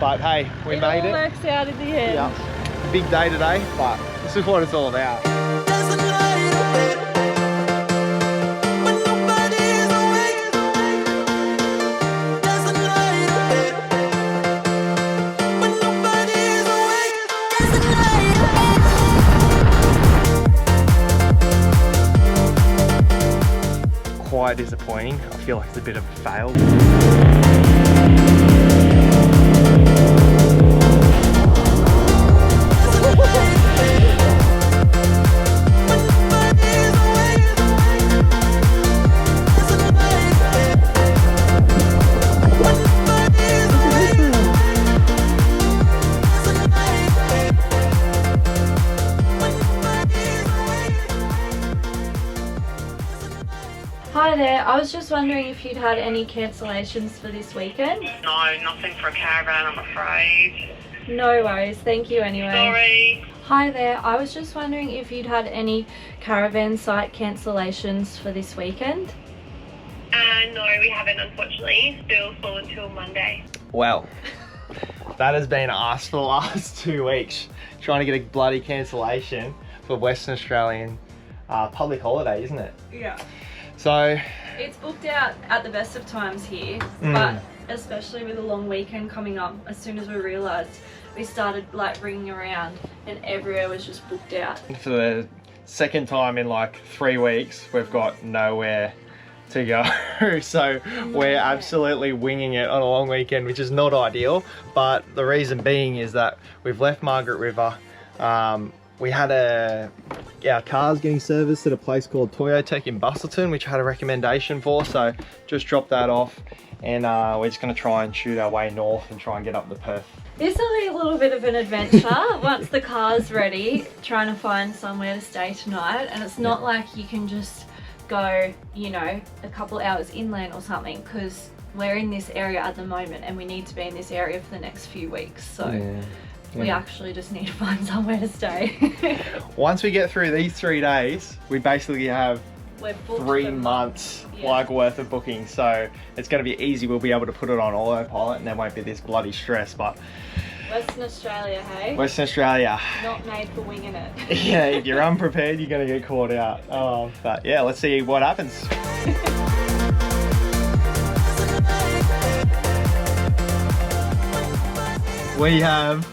But hey, we made it. It all works out in the end. Yeah. Big day today, but this is what it's all about. Quite disappointing. I feel like it's a bit of a fail. Hi there, I was just wondering if you'd had any cancellations for this weekend? No, nothing for a caravan, I'm afraid. No worries, thank you anyway. Sorry. Hi there, I was just wondering if you'd had any caravan site cancellations for this weekend? No, we haven't, unfortunately. Still full until Monday. Well, that has been us for the last 2 weeks, trying to get a bloody cancellation for Western Australian public holiday, isn't it? Yeah. So it's booked out at the best of times here, but especially with a long weekend coming up, as soon as we realised, we started like ringing around and everywhere was just booked out. for the second time in like 3 weeks, we've got nowhere to go. So we're absolutely winging it on a long weekend, which is not ideal. But the reason being is that we've left Margaret River. We had our cars getting serviced at a place called Toyotech in Bustleton, which I had a recommendation for, so just dropped that off, and we're just going to try and shoot our way north and try and get up to Perth. This will be a little bit of an adventure once the car's ready, trying to find somewhere to stay tonight. And it's not like you can just go, you know, a couple hours inland or something, because we're in this area at the moment and we need to be in this area for the next few weeks. So we actually just need to find somewhere to stay. Once we get through these 3 days, we basically have We're booked 3 months like worth of booking, so it's going to be easy. We'll be able to put it on autopilot and there won't be this bloody stress. But Western Australia, hey? Western Australia, not made for winging it. yeah, if you're unprepared, you're going to get caught out. But yeah, let's see what happens. We have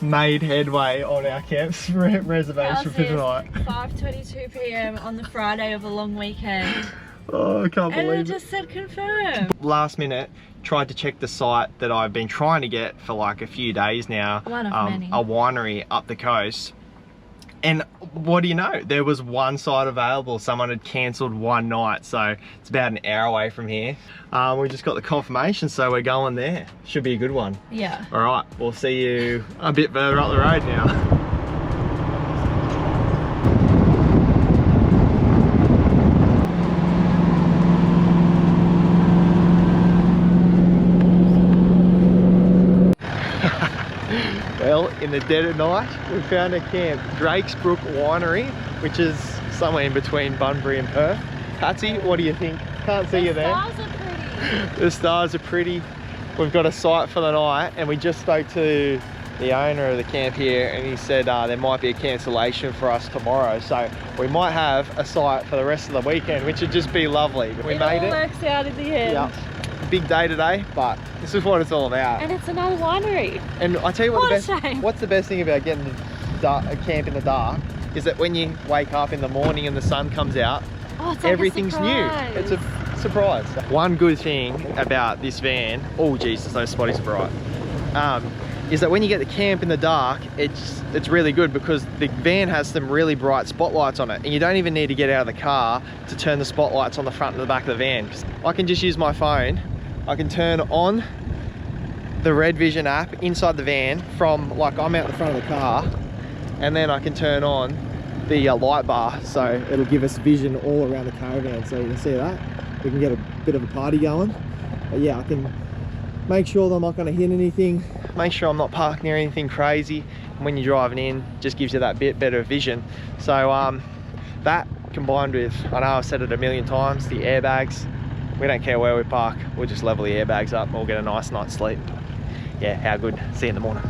made headway on our camp's reservation for tonight. 5:22 p.m. on the Friday of a long weekend. Oh, I can't And believe it just said confirm. Last minute, tried to check the site that I've been trying to get for like a few days now. One of many. A winery up the coast. And what do you know? There was one site available. Someone had cancelled one night, so it's about an hour away from here. We just got the confirmation, so we're going there. Should be a good one. Yeah. All right, we'll see you a bit further up the road now. Well, in the dead of night, we found a camp, Drake's Brook Winery, which is somewhere in between Bunbury and Perth. Patsy, what do you think? Can't see you there. The stars are pretty. The stars are pretty. We've got a site for the night, and we just spoke to the owner of the camp here, and he said there might be a cancellation for us tomorrow. So we might have a site for the rest of the weekend, which would just be lovely. We made it. It all works out in the end. Yeah. Big day today, but this is what it's all about. And it's another winery. And I tell you what, Shame. what's the best thing about getting a camp in the dark is that when you wake up in the morning and the sun comes out, everything's new. It's a surprise. One good thing about this van, oh Jesus, those spotties are bright, is that when you get the camp in the dark, it's really good because the van has some really bright spotlights on it, and you don't even need to get out of the car to turn the spotlights on the front and the back of the van. I can just use my phone. I can turn on the Red Vision app inside the van from, like, I'm out the front of the car, and then I can turn on the light bar, so it'll give us vision all around the caravan. So you can see that. We can get a bit of a party going. But yeah, I can make sure that I'm not going to hit anything, make sure I'm not parked near anything crazy. And when you're driving in, just gives you that bit better vision. So that combined with, I know I've said it a million times, the airbags. We don't care where we park, we'll just level the airbags up and we'll get a nice night's sleep. yeah, how good. See you in the morning.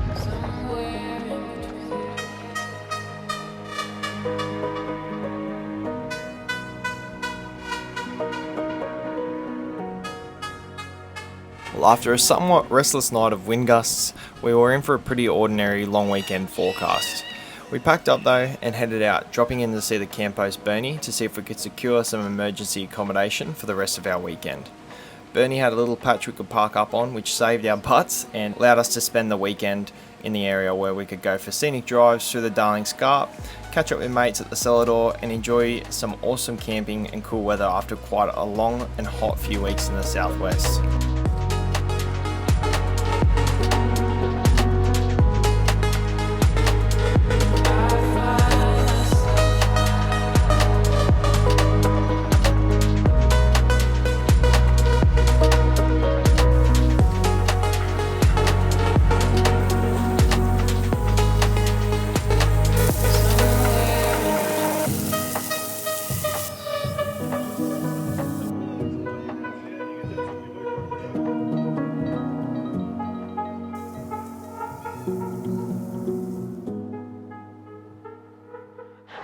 Well, after a somewhat restless night of wind gusts, we were in for a pretty ordinary long weekend forecast. We packed up though and headed out, dropping in to see the camp host Bernie to see if we could secure some emergency accommodation for the rest of our weekend. Bernie had a little patch we could park up on, which saved our butts and allowed us to spend the weekend in the area where we could go for scenic drives through the Darling Scarp, catch up with mates at the cellar door and enjoy some awesome camping and cool weather after quite a long and hot few weeks in the southwest.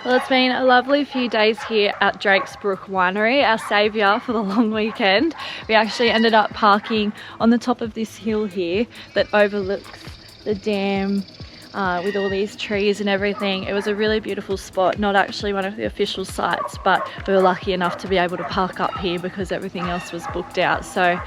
Well, it's been a lovely few days here at Drake's Brook Winery, our saviour for the long weekend. We actually ended up parking on the top of this hill here that overlooks the dam with all these trees and everything. It was a really beautiful spot, not actually one of the official sites, but we were lucky enough to be able to park up here because everything else was booked out. So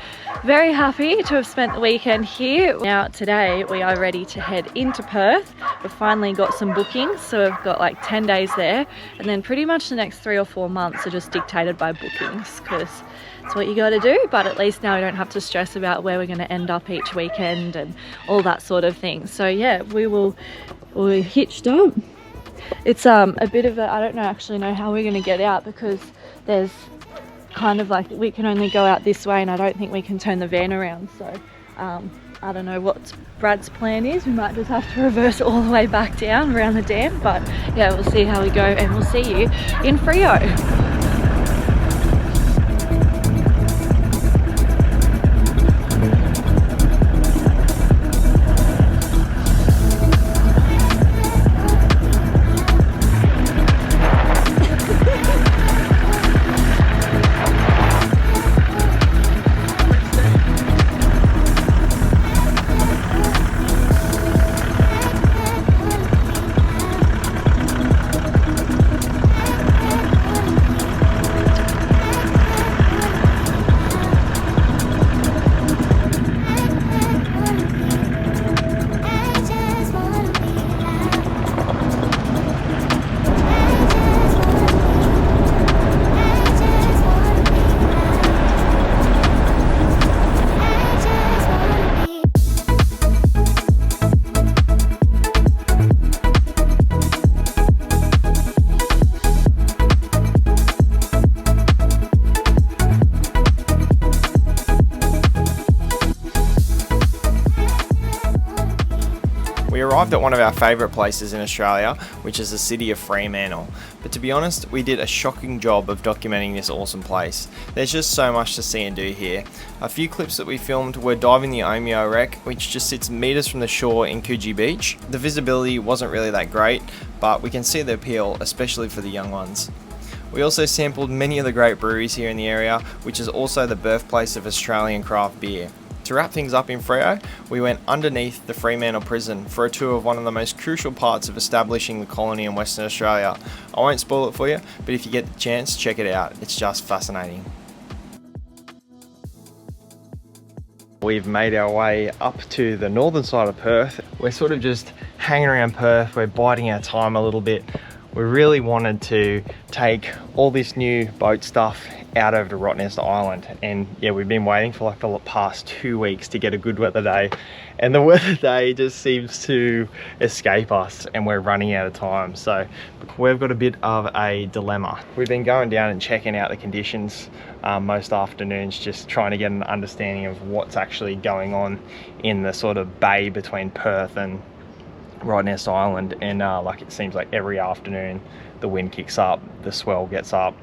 very happy to have spent the weekend here. Now today we are ready to head into Perth. We've finally got some bookings, so we've got like 10 days there, and then pretty much the next 3 or 4 months are just dictated by bookings because it's what you got to do. But at least now we don't have to stress about where we're going to end up each weekend and all that sort of thing. So yeah, we're hitched up. It's a bit of a, I don't actually know how we're going to get out because there's kind of like, we can only go out this way and I don't think we can turn the van around. So I don't know what Brad's plan is. We might just have to reverse all the way back down around the dam, but yeah, we'll see how we go and we'll see you in Freo. We arrived at one of our favourite places in Australia, which is the city of Fremantle. But to be honest, we did a shocking job of documenting this awesome place. There's just so much to see and do here. A few clips that we filmed were diving the Omeo Wreck, which just sits metres from the shore in Gage Beach. The visibility wasn't really that great, but we can see the appeal, especially for the young ones. We also sampled many of the great breweries here in the area, which is also the birthplace of Australian craft beer. To wrap things up in Freo, we went underneath the Fremantle Prison for a tour of one of the most crucial parts of establishing the colony in Western Australia. I won't spoil it for you, but if you get the chance, check it out. It's just fascinating. We've made our way up to the northern side of Perth. We're sort of just hanging around Perth. We're biding our time a little bit. We really wanted to take all this new boat stuff out over to Rottnest Island, and yeah, we've been waiting for like the past 2 weeks to get a good weather day, and the weather day just seems to escape us and we're running out of time. So we've got a bit of a dilemma. We've been going down and checking out the conditions most afternoons, just trying to get an understanding of what's actually going on in the sort of bay between Perth and Rottnest Island. And like it seems like every afternoon the wind kicks up, the swell gets up,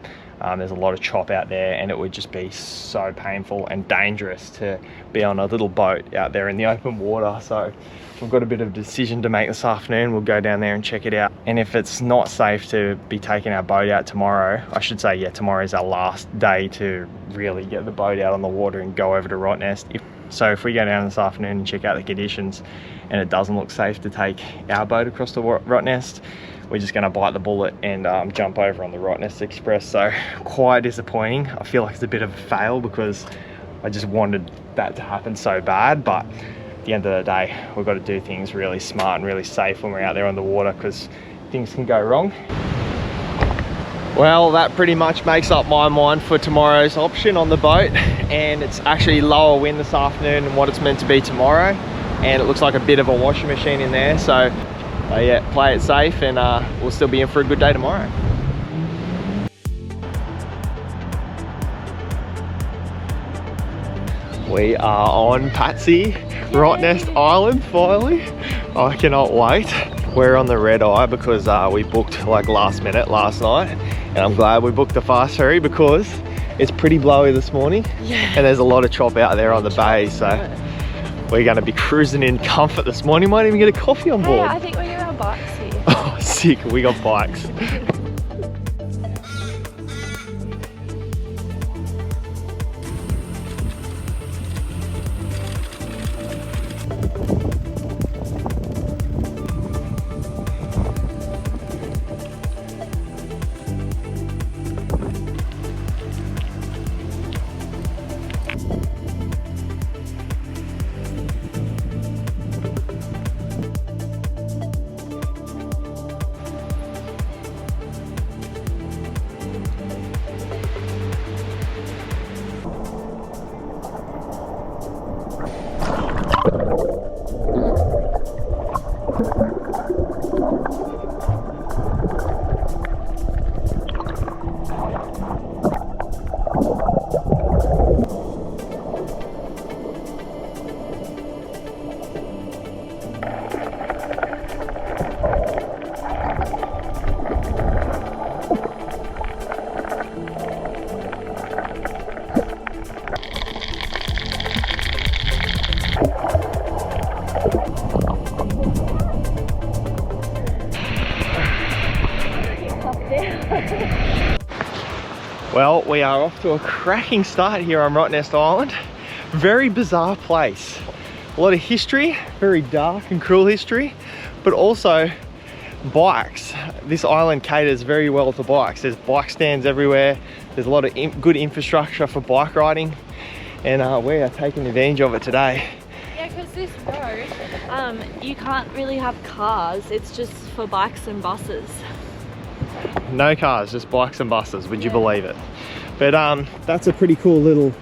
There's a lot of chop out there, and it would just be so painful and dangerous to be on a little boat out there in the open water. So we've got a bit of a decision to make this afternoon. We'll go down there and check it out. And if it's not safe to be taking our boat out tomorrow, I should say, yeah, tomorrow is our last day to really get the boat out on the water and go over to Rottnest. So if we go down this afternoon and check out the conditions and it doesn't look safe to take our boat across to Rottnest, we're just going to bite the bullet and jump over on the Rottnest Express. So quite disappointing. I feel like it's a bit of a fail because I just wanted that to happen so bad, but at the end of the day, we've got to do things really smart and really safe when we're out there on the water, because things can go wrong. Well, that pretty much makes up my mind for tomorrow's option on the boat, and it's actually lower wind this afternoon than what it's meant to be tomorrow, and it looks like a bit of a washing machine in there. So yeah, play it safe, and we'll still be in for a good day tomorrow. We are on Patsy, Rottnest Island finally. I cannot wait. We're on the red eye because we booked like last minute last night, and I'm glad we booked the fast ferry because it's pretty blowy this morning, and there's a lot of chop out there on the bay. So we're going to be cruising in comfort this morning. Might even get a coffee on board. Hey, I think we're going to have bikes here. Oh, sick. We got bikes. Well, we are off to a cracking start here on Rottnest Island. Very bizarre place. A lot of history, very dark and cruel history, but also bikes. This island caters very well to bikes. There's bike stands everywhere. There's a lot of good infrastructure for bike riding, and we are taking advantage of it today. Yeah, because this road, you can't really have cars. It's just for bikes and buses. No cars, just bikes and buses, would you believe it? But that's a pretty cool little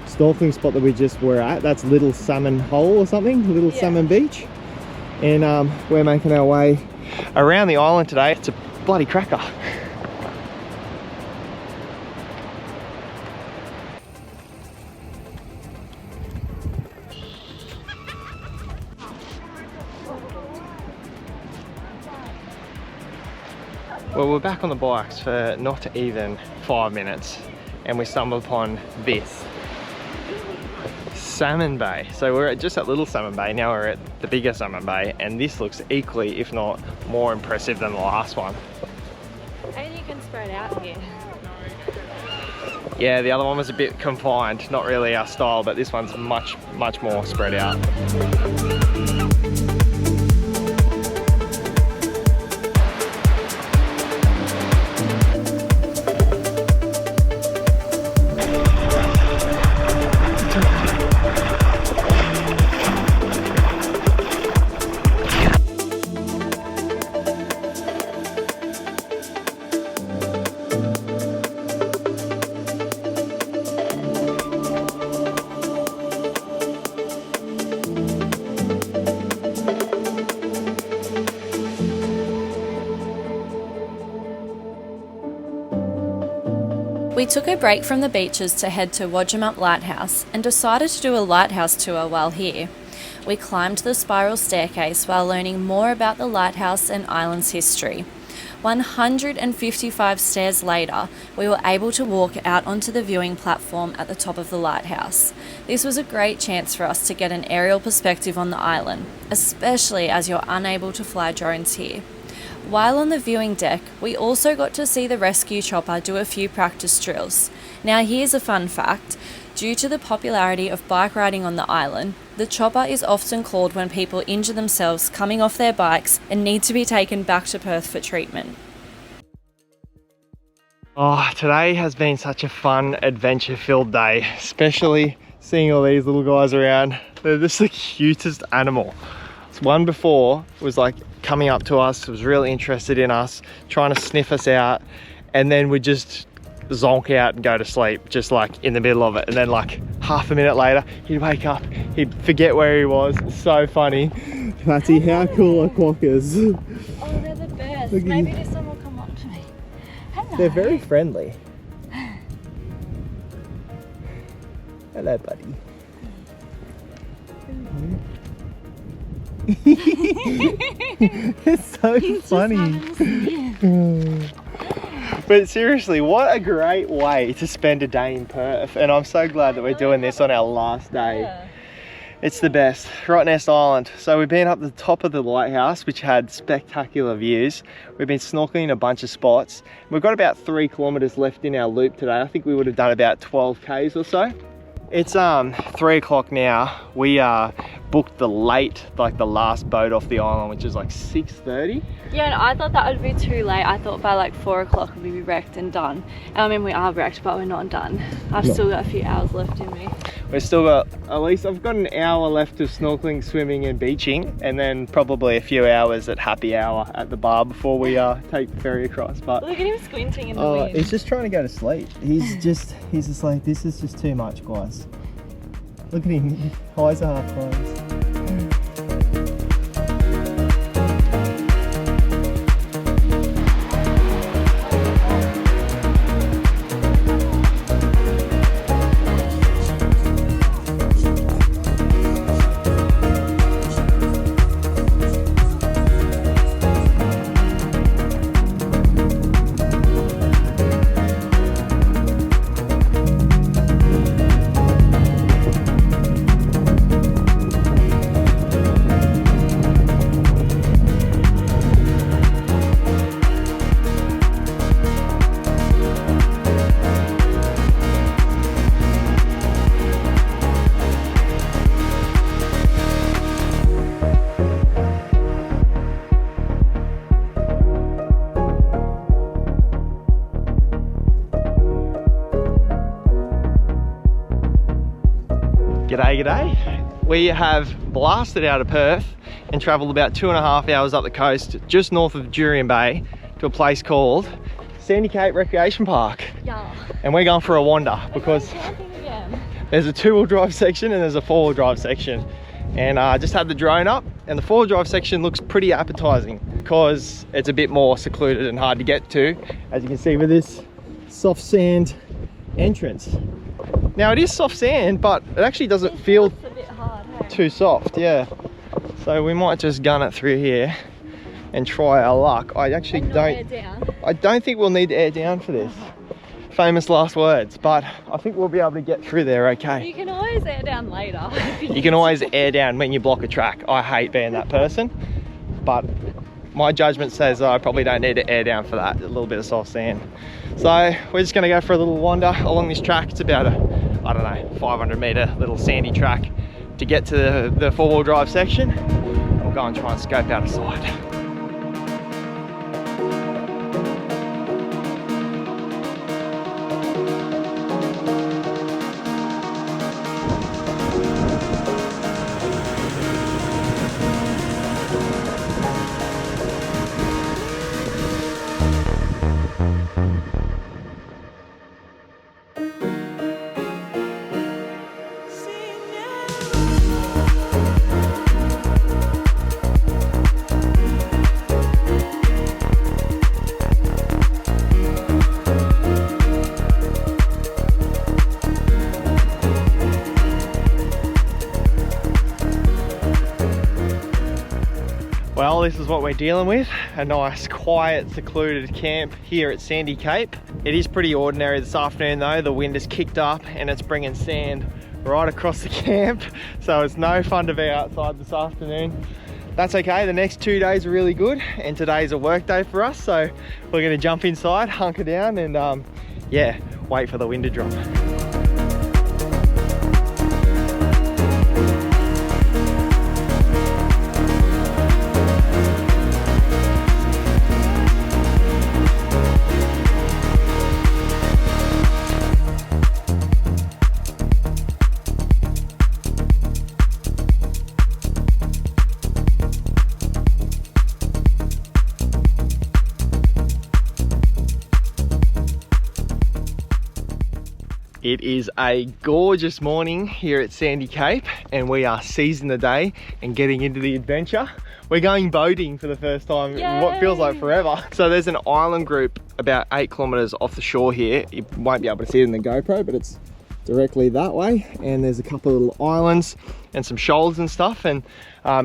snorkeling spot that we just were at. That's Little Salmon Hole or something, Little Salmon Beach. And we're making our way around the island today. It's a bloody cracker. Well, we're back on the bikes for not even 5 minutes, and we stumbled upon this Salmon Bay. So we're just at Little Salmon Bay, now we're at the bigger Salmon Bay, and this looks equally, if not more impressive than the last one. And you can spread out here. Yeah, the other one was a bit confined, not really our style, but this one's much more spread out. We took a break from the beaches to head to Wadjamup Lighthouse and decided to do a lighthouse tour while here. We climbed the spiral staircase while learning more about the lighthouse and island's history. 155 stairs later, we were able to walk out onto the viewing platform at the top of the lighthouse. This was a great chance for us to get an aerial perspective on the island, especially as you're unable to fly drones here. While on the viewing deck, we also got to see the rescue chopper do a few practice drills. Now here's a fun fact. Due to the popularity of bike riding on the island, the chopper is often called when people injure themselves coming off their bikes and need to be taken back to Perth for treatment. Oh, today has been such a fun, adventure-filled day, especially seeing all these little guys around. They're just the cutest animal. This one before was like coming up to us, was really interested in us, trying to sniff us out, and then would just zonk out and go to sleep, just like in the middle of it. And then like half a minute later, he'd wake up, he'd forget where he was. It's so funny. Patty, how cool are quokkas? Oh, they're the best. Maybe this one will come up to me. Hello. They're very friendly. Hello, buddy. It's so funny. But seriously, what a great way to spend a day in Perth. And I'm so glad that we're doing this on our last day. Yeah. It's the best. Rottnest Island. So we've been up the top of the lighthouse, which had spectacular views. We've been snorkeling a bunch of spots. We've got about 3 kilometers left in our loop today. I think we would have done about 12 Ks or so. It's 3 o'clock now. We booked the last boat off the island, which is like 6:30. Yeah, and I thought that would be too late. I thought by like 4 o'clock we'd be wrecked and done. And I mean, we are wrecked, but we're not done. I've still got a few hours left in me. We've still got, at least I've got an hour left of snorkeling, swimming and beaching, and then probably a few hours at happy hour at the bar before we take the ferry across. But look at him squinting in the wind. He's just trying to go to sleep. He's just like, this is just too much, guys. Look at him, his eyes are half closed. G'day. We have blasted out of Perth and travelled about 2.5 hours up the coast, just north of Jurien Bay, to a place called Sandy Cape Recreation Park. Yeah. And we're going for a wander because there's a 2-wheel drive section and there's a 4-wheel drive section. And I just had the drone up, and the 4-wheel drive section looks pretty appetizing because it's a bit more secluded and hard to get to, as you can see with this soft sand entrance. Now it is soft sand, but it actually doesn't feel a bit hard, hey? too soft, yeah. So we might just gun it through here and try our luck. I actually don't think we'll need to air down for this. Famous last words, but I think we'll be able to get through there okay. You can always air down later. You can always air down when you block a track. I hate being that person, but my judgment says I probably don't need to air down for that, a little bit of soft sand. So we're just gonna go for a little wander along this track. It's about a, I don't know, 500 meter little sandy track to get to the 4-wheel drive section. We'll go and try and scope out a side. Well, this is what we're dealing with. A nice, quiet, secluded camp here at Sandy Cape. It is pretty ordinary this afternoon though. The wind has kicked up and it's bringing sand right across the camp. So it's no fun to be outside this afternoon. That's okay, the next 2 days are really good and today's a work day for us. So we're gonna jump inside, hunker down and yeah, wait for the wind to drop. It is a gorgeous morning here at Sandy Cape and we are seizing the day and getting into the adventure. We're going boating for the first time in what feels like forever. So there's an island group about 8 kilometers off the shore here. You won't be able to see it in the GoPro, but it's directly that way. And there's a couple of little islands and some shoals and stuff. And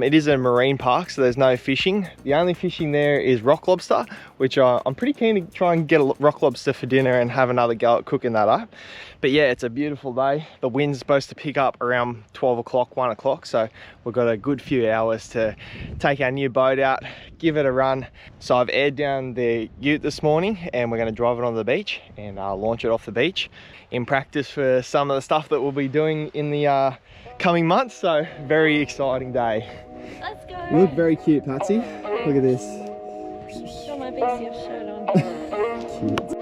it is a marine park, so there's no fishing. The only fishing there is rock lobster, which I'm pretty keen to try and get a rock lobster for dinner and have another go at cooking that up. But yeah, it's a beautiful day. The wind's supposed to pick up around 12 o'clock, 1 o'clock. So we've got a good few hours to take our new boat out, give it a run. So I've aired down the ute this morning and we're gonna drive it on the beach and launch it off the beach in practice for some of the stuff that we'll be doing in the coming months. So very exciting day. Let's go. You look very cute, Patsy. Look at this. Got my BCF shirt on. Cute.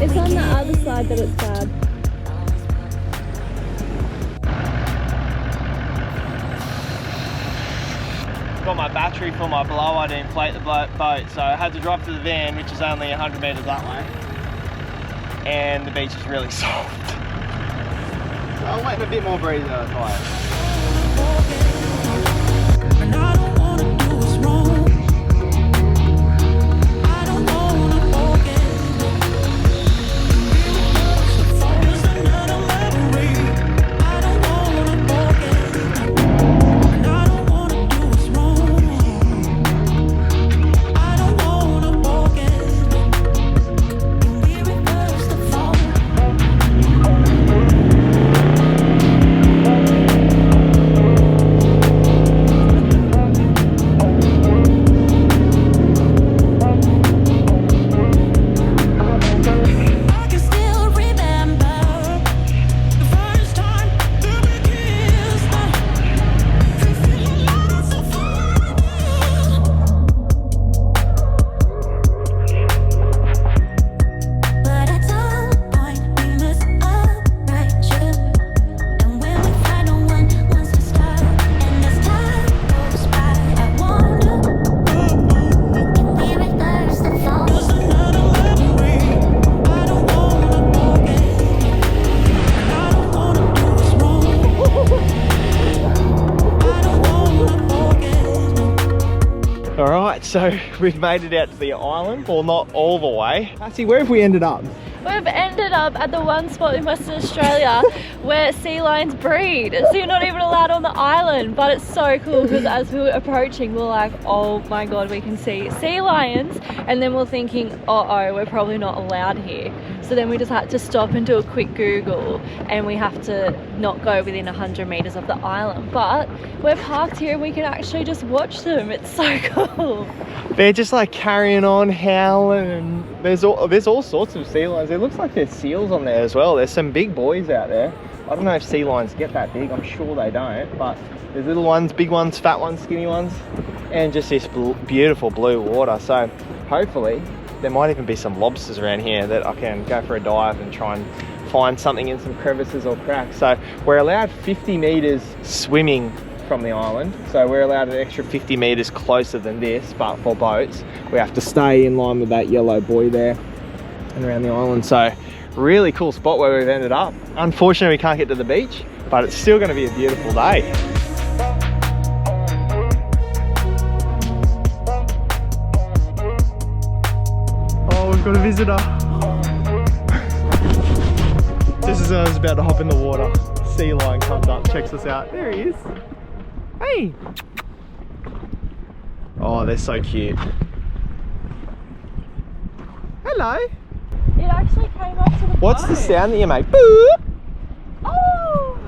It's on the other side that it's bad. Got my battery for my blower to inflate the boat, so I had to drive to the van, which is only 100 meters that way, and the beach is really soft. So I'll wait a bit more breeze than I thought. Alright, so we've made it out to the island, well not all the way. Patsy, where have we ended up? We've ended up at the one spot in Western Australia where sea lions breed. So you're not even allowed on the island, but it's so cool because as we were approaching, we're like, oh my God, we can see sea lions. And then we're thinking, uh-oh, we're probably not allowed here. So then we just had to stop and do a quick Google and we have to not go within 100 meters of the island. But we're parked here and we can actually just watch them. It's so cool. They're just like carrying on, howling, and there's all sorts of sea lions. It looks like there's seals on there as well. There's some big boys out there. I don't know if sea lions get that big. I'm sure they don't, but there's little ones, big ones, fat ones, skinny ones, and just this beautiful blue water. So hopefully there might even be some lobsters around here that I can go for a dive and try and find something in some crevices or cracks. So we're allowed 50 meters swimming from the island, so we're allowed an extra 50 metres closer than this, but for boats we have to stay in line with that yellow buoy there and around the island. So really cool spot where we've ended up. Unfortunately we can't get to the beach, but it's still going to be a beautiful day. Oh, we've got a visitor. Just as I was about to hop in the water, sea lion comes up, checks us out. There he is. Hey! Oh, they're so cute. Hello. It actually came up to the What's boat. the sound that you make? Boop! Oh!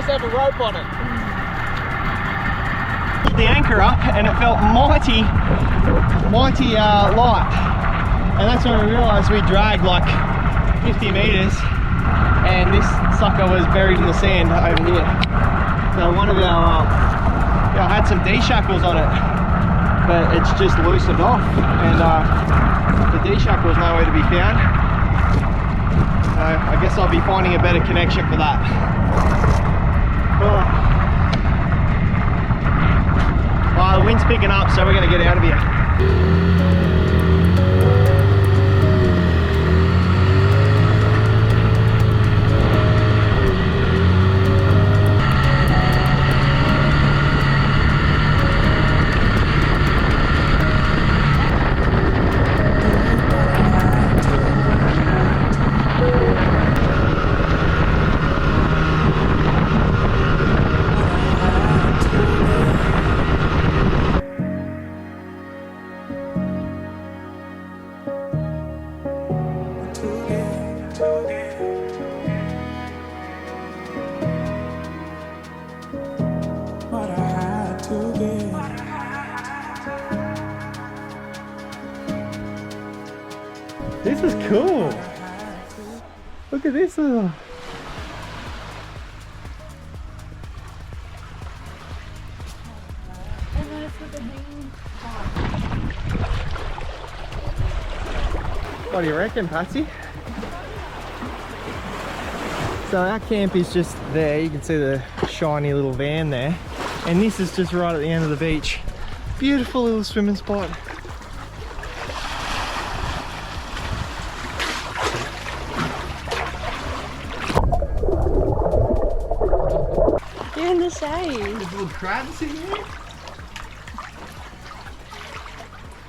Have a rope on it. The anchor up and it felt mighty light, and that's when we realised we dragged like 50 metres and this sucker was buried in the sand over here. So one of our had some D-shackles on it, but it's just loosened off, and the D-shackle is nowhere to be found. So I guess I'll be finding a better connection for that. Well, the wind's picking up, so we're going to get out of here. This is cool. Look at this. What do you reckon, Patsy? So our camp is just there. You can see the shiny little van there. And this is just right at the end of the beach. Beautiful little swimming spot. say? There's little crabs in here.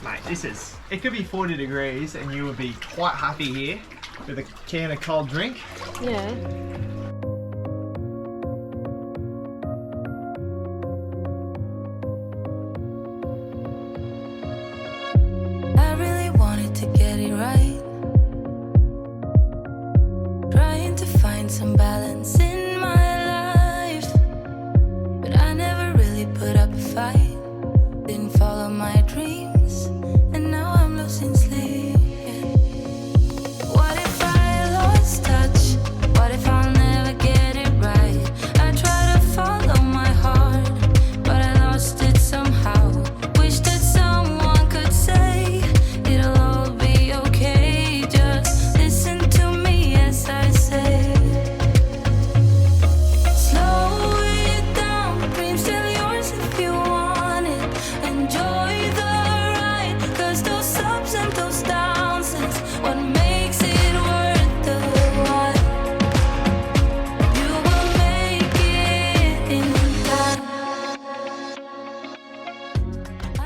Mate, it could be 40 degrees and you would be quite happy here with a can of cold drink. Yeah. I really wanted to get it right, trying to find some balance in my life, but I never really put up a fight, didn't follow my dreams, and now I'm losing sleep. What if I lost touch? What if I'll never get it right? I try to follow my heart, but I lost it somehow. Wish that someone could say it'll all be okay. Just listen to me as I say. Slow it down, dreams still yours if you want it. Enjoy the ride, 'cause those ups and those downs is what makes it worth the while. You will make it in time.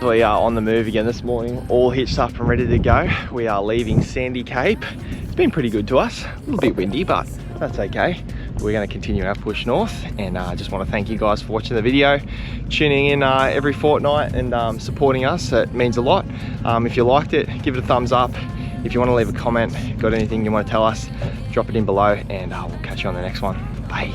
We are on the move again this morning, all hitched up and ready to go. We are leaving Sandy Cape. It's been pretty good to us. A little bit windy, but that's okay. We're going to continue our push north, and I just want to thank you guys for watching the video, tuning in every fortnight and supporting us. It means a lot. If you liked it, give it a thumbs up. If you want to leave a comment, got anything you want to tell us, drop it in below, and we'll catch you on the next one. Bye.